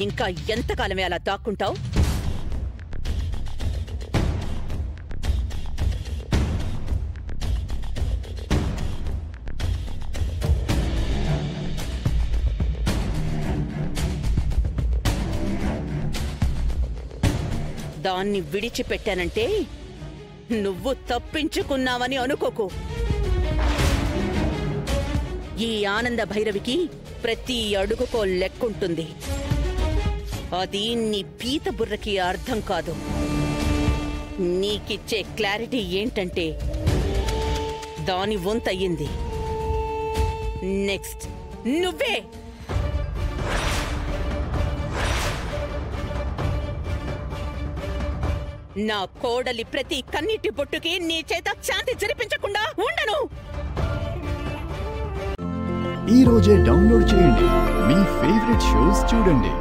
ఇంకా ఎంతకాలమే అలా దాక్కుంటావు? దాన్ని విడిచిపెట్టానంటే నువ్వు తప్పించుకున్నావని అనుకోకు. ఈ ఆనంద భైరవికి ప్రతి అడుగుకో లెక్కుంటుంది. అది నీ పీత బుర్రకి అర్థం కాదు. నీకిచ్చే క్లారిటీ ఏంటంటే దాని వంతయ్యింది. నెక్స్ట్ నువ్వే. నా కోడలి ప్రతి కన్నీటి బొట్టుకి నీ చేత శాంతి జరిపించకుండా ఉండను. ఈ రోజే డౌన్లోడ్ చేయండి. మీ ఫేవరెట్ షోస్ చూడండి.